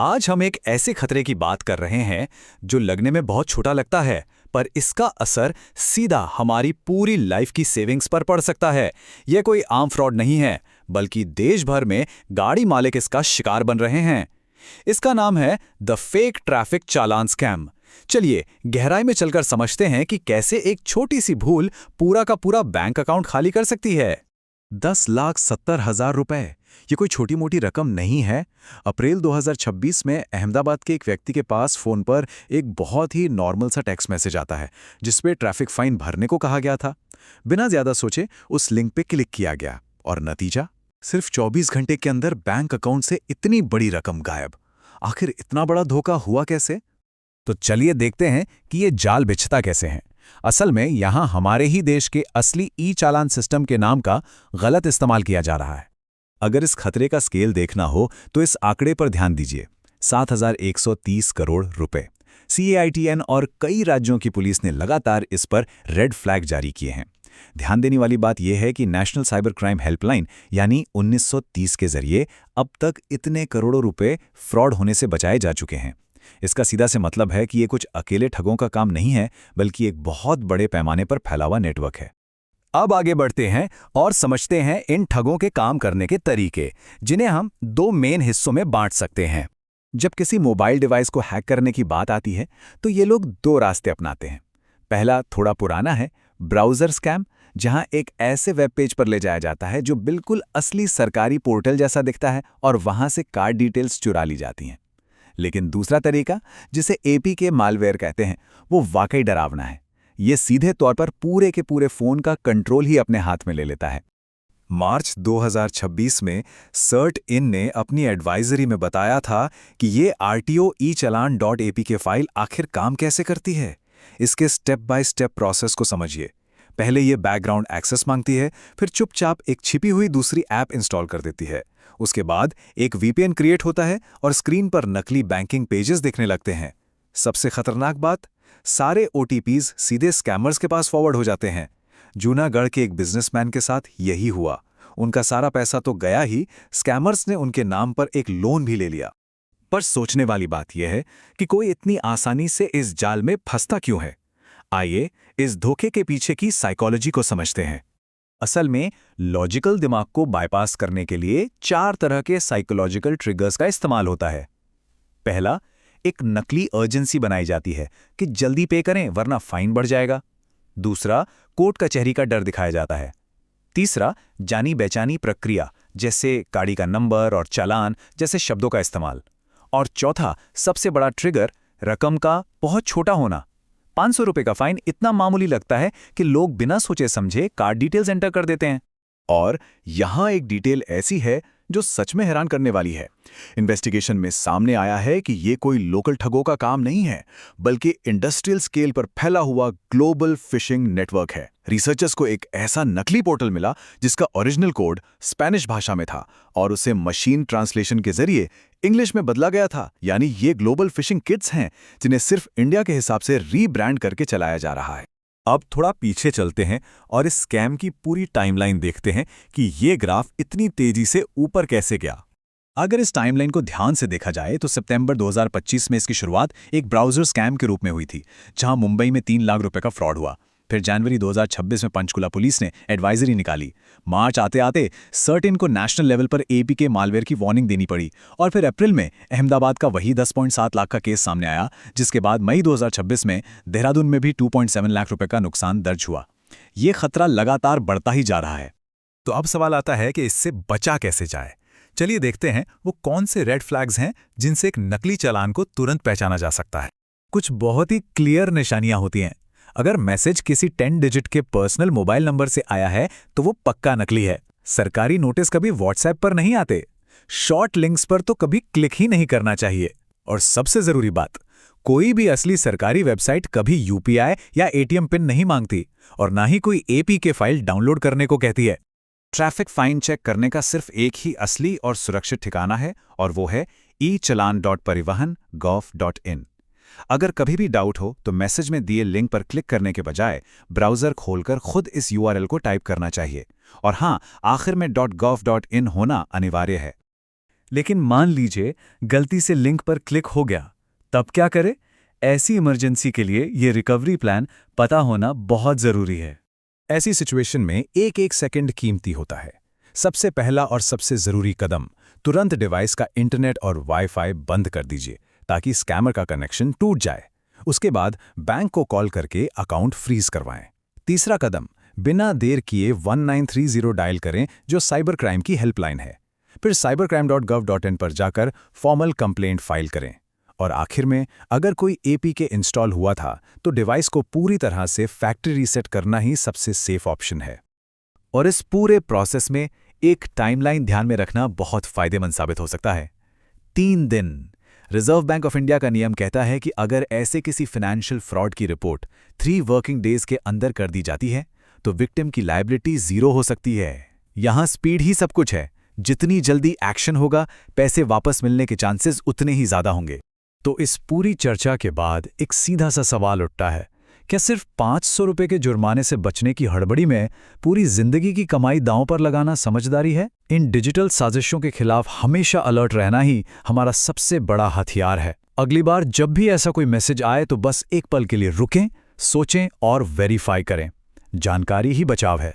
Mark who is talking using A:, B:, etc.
A: आज हम एक ऐसे खतरे की बात कर रहे हैं जो लगने में बहुत छोटा लगता है, पर इसका असर सीधा हमारी पूरी लाइफ की सेविंग्स पर पड़ सकता है। यह कोई आम फ्रॉड नहीं है, बल्कि देश भर में गाड़ी मालिक इसका शिकार बन रहे हैं। इसका नाम है the fake traffic challan scam. चलिए गहराई में चलकर समझते हैं कि कैसे एक छोटी सी भूल पूरा का पूरा बैंक अकाउंट खाली कर सकती है।
B: 10,70,000 रुपए, ये कोई छोटी मोटी रकम नहीं है। अप्रैल 2026 में अहमदाबाद के एक व्यक्ति के पास फोन पर एक बहुत ही नॉर्मल सा टेक्स्ट मैसेज आता है जिसपे ट्रैफिक फाइन भरने को कहा गया था। बिना ज्यादा सोचे उस लिंक पे क्लिक किया गया और नतीजा, सिर्फ 24 घंटे के अंदर बैंक अकाउंट से इतनी बड़ी रकम गायब। आखिर इतना बड़ा धोखा हुआ कैसे?
A: तो चलिए देखते हैं कि ये जाल बिछता कैसे है। असल में यहाँ हमारे ही देश के असली ई चालान सिस्टम के नाम का गलत इस्तेमाल किया जा रहा है। अगर इस खतरे का स्केल देखना हो तो इस आंकड़े पर ध्यान दीजिए, 7,130 करोड़ रुपए। CAITN और कई राज्यों की पुलिस ने लगातार इस पर रेड फ्लैग जारी किए हैं। ध्यान देने वाली बात यह है कि नेशनल साइबर क्राइम हेल्पलाइन यानी 1930 के जरिए अब तक इतने करोड़ों रुपए फ्रॉड होने से बचाए जा चुके हैं। इसका सीधा से मतलब है कि ये कुछ अकेले ठगों का काम नहीं है, बल्कि एक बहुत बड़े पैमाने पर फैला हुआ नेटवर्क है। अब आगे बढ़ते हैं और समझते हैं इन ठगों के काम करने के तरीके, जिन्हें हम दो मेन हिस्सों में बांट सकते हैं। जब किसी मोबाइल डिवाइस को हैक करने की बात आती है तो ये लोग दो रास्ते अपनाते हैं। पहला थोड़ा पुराना है, ब्राउज़र स्कैम, जहां एक ऐसे वेब पेज पर ले जाया जाता है जो बिल्कुल असली सरकारी पोर्टल जैसा दिखता है और वहां से कार्ड डिटेल्स चुरा ली जाती हैं। लेकिन दूसरा तरीका, जिसे APK मालवेयर कहते हैं, वो वाकई डरावना है। ये सीधे तौर पर पूरे के पूरे फोन का कंट्रोल ही अपने हाथ में ले लेता है।
B: मार्च 2026 में सर्ट इन ने अपनी एडवाइजरी में बताया था कि ये RTO e-challan.apk फाइल आखिर काम कैसे करती है। इसके स्टेप बाय स्टेप प्रोसेस को समझिए। पहले ये बैकग्राउंड एक्सेस मांगती है, फिर चुपचाप एक छिपी हुई दूसरी ऐप इंस्टॉल कर देती है। उसके बाद एक VPN क्रिएट होता है और स्क्रीन पर नकली बैंकिंग पेजेस दिखने लगते हैं। सबसे खतरनाक बात, सारे OTPs सीधे स्कैमर्स के पास फॉरवर्ड हो जाते हैं। जूनागढ़ के एक बिजनेसमैन के साथ यही हुआ। उनका सारा पैसा तो गया ही, स्कैमर्स ने उनके नाम पर एक लोन भी ले लिया। पर सोचने वाली बात यह है कि कोई इतनी आसानी से इस जाल में फंसता क्यों है। आइए इस धोखे के पीछे की साइकोलॉजी को समझते हैं। असल में लॉजिकल दिमाग को बाईपास करने के लिए 4 तरह के साइकोलॉजिकल ट्रिगर्स का इस्तेमाल होता है। पहला, एक नकली अर्जेंसी बनाई जाती है कि जल्दी पे करें वरना फाइन बढ़ जाएगा। दूसरा, कोर्ट कचहरी का डर दिखाया जाता है। तीसरा, जानी बेचानी प्रक्रिया, जैसे गाड़ी का नंबर और चालान जैसे शब्दों का इस्तेमाल। और चौथा, सबसे बड़ा ट्रिगर, रकम का बहुत छोटा होना। 500 रुपए का फाइन इतना मामूली लगता है कि लोग बिना सोचे समझे कार्ड डिटेल्स एंटर कर देते हैं। और यहां एक डिटेल ऐसी है जो सच में हैरान करने वाली है। इन्वेस्टिगेशन में सामने आया है कि ये कोई लोकल ठगों का काम नहीं है, बल्कि इंडस्ट्रियल स्केल पर फैला हुआ ग्लोबल फिशिंग नेटवर्क है। रिसर्चर्स को एक ऐसा नकली पोर्टल मिला जिसका ओरिजिनल कोड स्पेनिश भाषा में था और उसे मशीन ट्रांसलेशन के जरिए इंग्लिश में बदला गया था। यानी ये ग्लोबल फिशिंग किट्स हैं जिन्हें सिर्फ इंडिया के हिसाब से रीब्रांड करके चलाया जा रहा है।
A: अब थोड़ा पीछे चलते हैं और इस स्कैम की पूरी टाइमलाइन देखते हैं कि ये ग्राफ इतनी तेजी से ऊपर कैसे गया। अगर इस टाइमलाइन को ध्यान से देखा जाए तो सितंबर 2025 में इसकी शुरुआत एक ब्राउज़र स्कैम के रूप में हुई थी, जहां मुंबई में 3 लाख रुपए का फ्रॉड हुआ। फिर जनवरी 2026 में पंचकुला पुलिस ने एडवाइजरी निकाली। मार्च आते आते सर्ट इन को नेशनल लेवल पर APK मालवेयर की वार्निंग देनी पड़ी और फिर अप्रैल में अहमदाबाद का वही 10.7 लाख का केस सामने आया, जिसके बाद मई 2026 में देहरादून में भी 2.7 लाख रुपए का नुकसान दर्ज हुआ। ये खतरा लगातार बढ़ता ही जा रहा है। तो अब सवाल आता है कि इससे बचा कैसे जाए। चलिए देखते हैं वो कौन से रेड फ्लैग्स हैं जिनसे एक नकली चालान को तुरंत पहचाना जा सकता है। कुछ बहुत ही क्लियर निशानियां होती हैं। अगर मैसेज किसी 10 डिजिट के पर्सनल मोबाइल नंबर से आया है तो वो पक्का नकली है। सरकारी नोटिस कभी व्हाट्सएप पर नहीं आते। शॉर्ट लिंक्स पर तो कभी क्लिक ही नहीं करना चाहिए। और सबसे जरूरी बात, कोई भी असली सरकारी वेबसाइट कभी UPI या ATM पिन नहीं मांगती और ना ही कोई APK फाइल डाउनलोड करने को कहती है। ट्रैफिक फाइन चेक करने का सिर्फ एक ही असली और सुरक्षित ठिकाना है और वो है e-challan.parivahan.gov.in। अगर कभी भी डाउट हो तो मैसेज में दिए लिंक पर क्लिक करने के बजाय ब्राउज़र खोलकर खुद इस URL को टाइप करना चाहिए। और हाँ, आखिर में .gov.in होना अनिवार्य है। लेकिन मान लीजिए गलती से लिंक पर क्लिक हो गया, तब क्या करें? ऐसी इमरजेंसी के लिए ये रिकवरी प्लान पता होना बहुत ज़रूरी है।
B: ऐसी सिचुएशन में एक एक सेकंड कीमती होता है। सबसे पहला और सबसे ज़रूरी कदम, तुरंत डिवाइस का इंटरनेट और वाईफाई बंद कर दीजिए ताकि स्कैमर का कनेक्शन टूट जाए। उसके बाद बैंक को कॉल करके अकाउंट फ्रीज करवाएं। तीसरा कदम, बिना देर किए 1930 डायल करें, जो साइबर क्राइम की हेल्पलाइन है। फिर cybercrime.gov.in पर जाकर फॉर्मल कंप्लेंट फाइल करें। और आखिर में, अगर कोई एपीके इंस्टॉल हुआ था तो डिवाइस को पूरी तरह से फैक्ट्री रीसेट करना ही सबसे सेफ ऑप्शन है।
A: और इस पूरे प्रोसेस में एक टाइमलाइन ध्यान में रखना बहुत फायदेमंद साबित हो सकता है। 3 दिन। रिजर्व बैंक ऑफ इंडिया का नियम कहता है कि अगर ऐसे किसी फाइनेंशियल फ्रॉड की रिपोर्ट 3 वर्किंग डेज के अंदर कर दी जाती है तो विक्टिम की लायबिलिटी 0 हो सकती है। यहां स्पीड ही सब कुछ है। जितनी जल्दी एक्शन होगा, पैसे वापस मिलने के चांसेस उतने ही ज्यादा होंगे।
B: तो इस पूरी चर्चा के बाद एक सीधा सा सवाल उठता है, क्या सिर्फ 500 रुपए के जुर्माने से बचने की हड़बड़ी में पूरी जिंदगी की कमाई दांव पर लगाना समझदारी है? इन डिजिटल साजिशों के खिलाफ हमेशा अलर्ट रहना ही हमारा सबसे बड़ा हथियार है। अगली बार जब भी ऐसा कोई मैसेज आए तो बस एक पल के लिए रुकें, सोचें और वेरीफाई करें। जानकारी ही बचाव है।